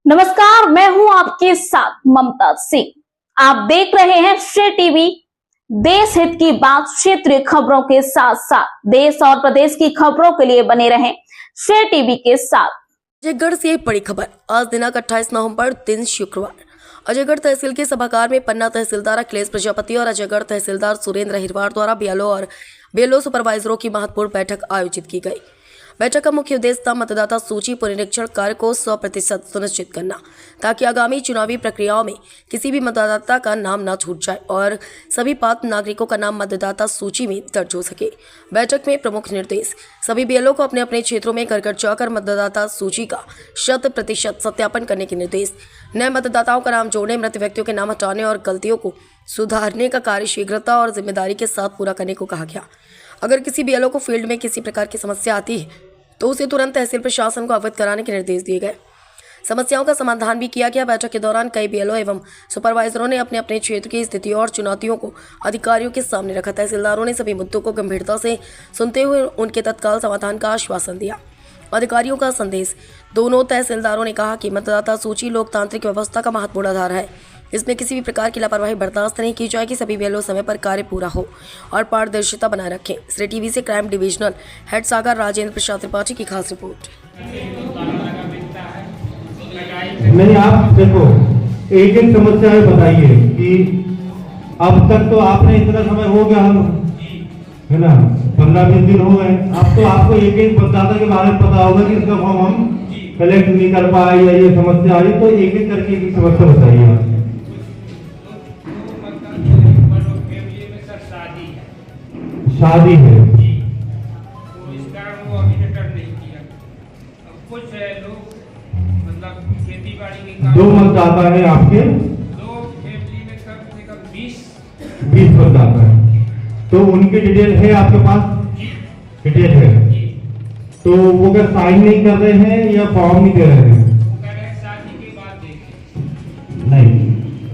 नमस्कार, मैं हूं आपके साथ ममता सिंह। आप देख रहे हैं श्रेय टीवी। देश हित की बात, क्षेत्रीय खबरों के साथ साथ देश और प्रदेश की खबरों के लिए बने रहें श्रेय टीवी के साथ। अजयगढ़ से बड़ी खबर। आज दिनांक 28 नवंबर दिन शुक्रवार अजयगढ़ तहसील के सभागार में पन्ना तहसीलदार अखिलेश प्रजापति और अजयगढ़ तहसीलदार सुरेंद्र हिरवार द्वारा बीएलओ सुपरवाइजरों की महत्वपूर्ण बैठक आयोजित की गई। बैठक का मुख्य उद्देश्य था मतदाता सूची पुनरीक्षण कार्य को 100% सुनिश्चित करना, ताकि आगामी चुनावी प्रक्रियाओं में किसी भी मतदाता का नाम न छूट जाए और सभी पात्र नागरिकों का नाम मतदाता सूची में दर्ज हो सके। बैठक में प्रमुख निर्देश सभी बीएलओ को अपने अपने क्षेत्रों में घर घर जाकर मतदाता सूची का 100% सत्यापन करने के निर्देश। नए मतदाताओं का नाम जोड़ने, मृत व्यक्तियों के नाम हटाने और गलतियों को सुधारने का कार्य शीघ्रता और जिम्मेदारी के साथ पूरा करने को कहा गया। अगर किसी बीएलओ को फील्ड में किसी प्रकार की समस्या आती है तो उसे तुरंत तहसील प्रशासन को अवगत कराने के निर्देश दिए गए। समस्याओं का समाधान भी किया गया। बैठक के दौरान कई बीएलओ एवं सुपरवाइजरों ने अपने अपने क्षेत्र की स्थिति और चुनौतियों को अधिकारियों के सामने रखा। तहसीलदारों ने सभी मुद्दों को गंभीरता से सुनते हुए उनके तत्काल समाधान का आश्वासन दिया। अधिकारियों का संदेश। दोनों तहसीलदारों ने कहा कि मतदाता सूची लोकतांत्रिक व्यवस्था का महत्वपूर्ण आधार है। इसमें किसी भी प्रकार की लापरवाही बर्दाश्त नहीं की जाएगी। सभी बीएलओ समय पर कार्य पूरा हो और पारदर्शिता बनाए रखें। श्रेय टीवी से क्राइम डिविजनल हेड सागर राजेंद्र प्रसाद त्रिपाठी की खास रिपोर्ट। नहीं, आप देखो, एक एक समस्याएं बताइए कि अब तक तो आपने इतना समय हो गया, है ना, 15-20 दिन हो गए। अब तो आपको एक एक मतदाता के बारे में पता होगा कि इसका फॉर्म हम कलेक्ट नहीं कर पाए या ये समस्या आई, तो एक एक करके एक समस्या बताइए आप। शादी है तो इस कारण वो अभी रिटर्न नहीं किया। अब कुछ लोग मतलब खेती बाड़ी के काम, 2 मतदाता है आपके, 2 फैमिली में कम से कम 20 मतदाता है, तो उनकी डिटेल है आपके पास? डिटेल है, तो वो अगर साइन नहीं कर रहे हैं या फॉर्म नहीं दे रहे हैं? शादी के बाद देखें। नहीं,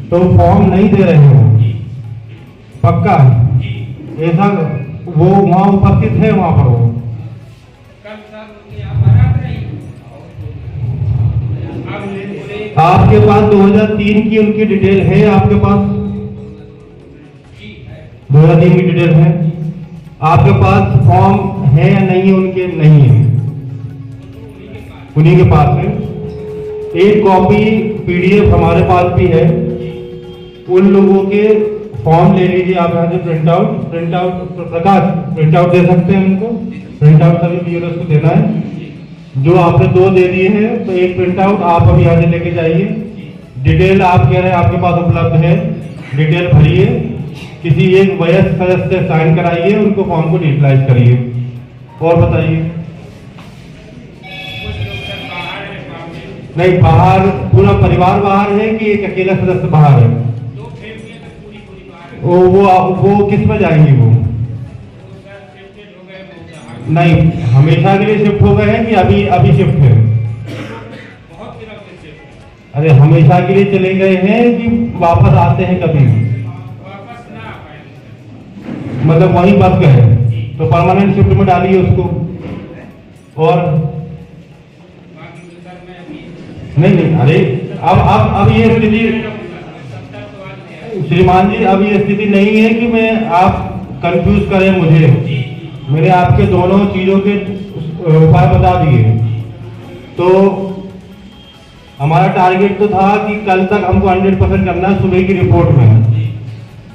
तो फॉर्म नहीं दे रहे हो पक्का? ऐसा वो वहाँ उपस्थित है, वहाँ पर वो आपके पास 2003 की उनकी डिटेल है? आपके पास 2003 की डिटेल है? आपके पास फॉर्म है या नहीं है उनके? नहीं है, उन्हीं के पास है। एक कॉपी पीडीएफ हमारे पास भी है। उन लोगों के फॉर्म ले लीजिए आप यहाँ से, प्रिंट आउट प्रकाश प्रिंट आउट दे सकते हैं उनको। प्रिंट आउट सभी बीएलओ को देना है। जो आपने 2 दे दिए हैं, तो एक प्रिंट आउट आप अभी यहाँ से लेके जाइए। डिटेल आप कह रहे हैं आपके पास उपलब्ध है, डिटेल भरिए, किसी एक वयस्क सदस्य से साइन कराइए, उनको फॉर्म को डिजिटलाइज करिए। और बताइए। नहीं, बाहर पूरा परिवार बाहर है कि एक अकेला सदस्य बाहर है? वो किस में जाएंगी? वो नहीं, हमेशा के लिए शिफ्ट हो गए हैं कि अभी शिफ्ट है? अरे हमेशा के लिए चले गए हैं कि वापस आते हैं कभी? मतलब वहीं बस गए, तो परमानेंट शिफ्ट में डालिए उसको। और नहीं, अरे अब ये स्थिति श्रीमान जी, अब ये स्थिति नहीं है कि मैं आप कंफ्यूज करें मुझे। मैंने आपके दोनों चीजों के उपाय बता दिए। तो हमारा टारगेट तो था कि कल तक हमको 100% करना है सुबह की रिपोर्ट में।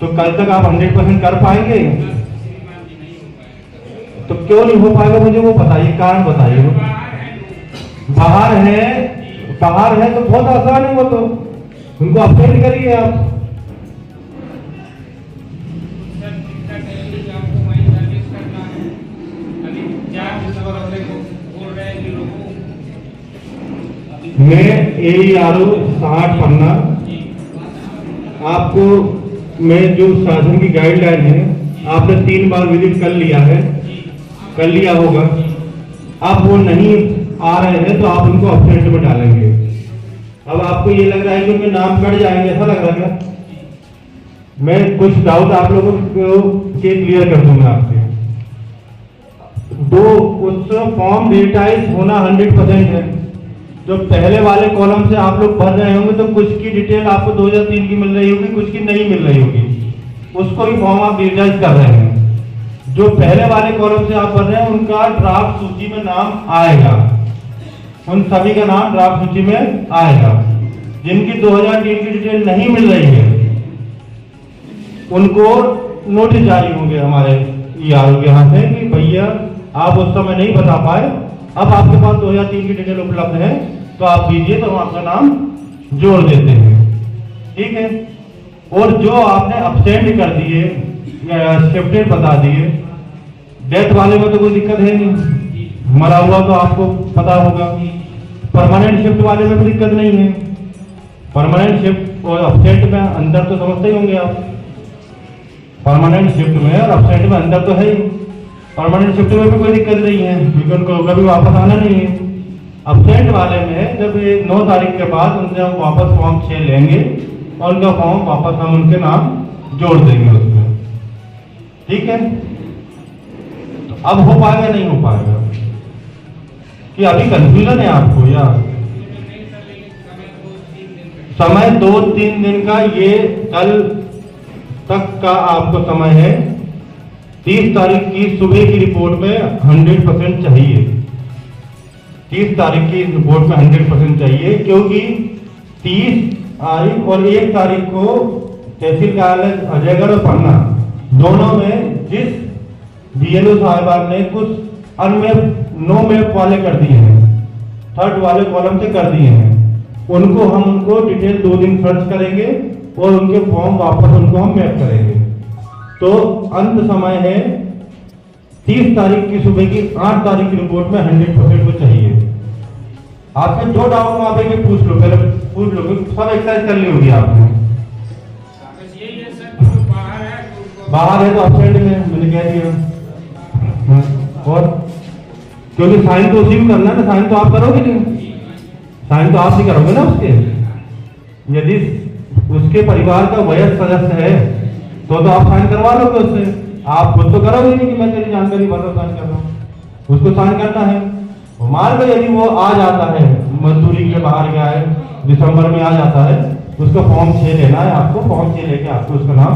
तो कल तक आप 100% कर पाएंगे? तो क्यों नहीं हो पाएगा मुझे वो बताइए, कारण बताइए। बाहर है तो बहुत आसान है, वो तो उनको अपडेट करिए आप। मैं AERO 60 पन्ना आपको, मैं जो शासन की गाइडलाइन है, आपने 3 बार विजिट कर लिया होगा। अब वो नहीं आ रहे हैं तो आप उनको अपडेट में डालेंगे। अब आपको ये लग रहा है कि उनके नाम कट जाएंगे, ऐसा लग रहा है? मैं कुछ डाउट आप लोगों को क्लियर कर दूंगा आपसे। 2 उस फॉर्म डिजिटाइज होना 100% है। जो पहले वाले कॉलम से आप लोग भर रहे होंगे तो कुछ की डिटेल आपको 2003 की मिल रही होगी, कुछ की नहीं मिल रही होगी, उसको भी फॉर्म आप डिजिटाइज कर रहे हैं। जो पहले वाले कॉलम से आप भर रहे हैं उनका ड्राफ्ट सूची में नाम आएगा, उन सभी का नाम ड्राफ्ट सूची में आएगा। जिनकी 2003 की डिटेल नहीं मिल रही है उनको नोटिस जारी होंगे हमारे ईआरओ के यहाँ से कि भैया आप उस समय नहीं बता पाए, अब आपके पास 2003 की डिटेल उपलब्ध है तो आप दीजिए, तो हम आपका नाम जोड़ देते हैं। ठीक है। और जो आपने अब्सेंट कर दिए या शिफ्टेड बता दिए, डेथ वाले में तो कोई दिक्कत है नहीं, मरा हुआ तो आपको पता होगा। परमानेंट शिफ्ट वाले में कोई दिक्कत नहीं है। परमानेंट शिफ्ट और अब्सेंट में अंदर तो समझते ही होंगे आप। परमानेंट शिफ्ट में और अब्सेंट में अंदर तो है ही। परमानेंट शिफ्ट में भी कोई दिक्कत नहीं है क्योंकि उनको कभी वापस आना नहीं है। अब्सेंट वाले में जब 9 तारीख के बाद उनसे हम वापस फॉर्म 6 लेंगे और उनका फॉर्म वापस हम उनके नाम जोड़ देंगे उसमें। ठीक है। तो अब हो पाएगा नहीं हो पाएगा कि अभी कंफ्यूजन है आपको या समय 2-3 दिन का, ये कल तक का आपको समय है। 30 तारीख की सुबह की रिपोर्ट में 100% चाहिए। 30 तारीख की रिपोर्ट में 100% चाहिए क्योंकि 30 तारीख और 1 तारीख को तहसील कार्यालय अजयगढ़ और पन्ना दोनों में जिस बीएलओ साहिबान ने कुछ नो मैप वाले कर दिए हैं, थर्ड वाले कॉलम से कर दिए हैं, उनको हम उनको डिटेल 2 दिन सर्च करेंगे और उनके फॉर्म वापस उनको हम मैप करेंगे। तो अंत समय है 30 तारीख की सुबह की 8 तारीख की रिपोर्ट में 100% को चाहिए। आपके जो डाउट वहां पे पूछ लो, पहले पूछ लो, सब एक्सरसाइज कर ली होगी आपने। बाहर है तो अब्सेंट में मैंने कह दिया। और क्योंकि साइन तो उसी भी करना है ना, साइन तो आप करोगे नहीं, साइन तो आप ही करोगे ना उसके। यदि उसके परिवार का वयस्क सदस्य है तो आप साइन करवा लोगे उससे। आप खुद तो करोगे नहीं कि मैं तेरी जानकारी भर रहा साइन कर रहा हूँ, उसको साइन करना है। मान लो यदि वो आ जाता है, मजदूरी के बाहर गया है, दिसंबर में आ जाता है, उसका फॉर्म 6 लेना है आपको। फॉर्म 6 लेके आपको उसका नाम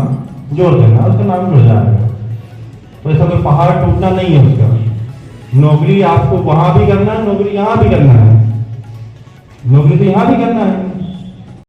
जोड़ देना है, उसका नाम जुड़ जाएगा। तो ऐसा कोई पहाड़ टूटना नहीं है उसका। नौकरी आपको वहां भी करना है, नौकरी यहाँ भी करना है, नौकरी तो यहाँ भी करना है।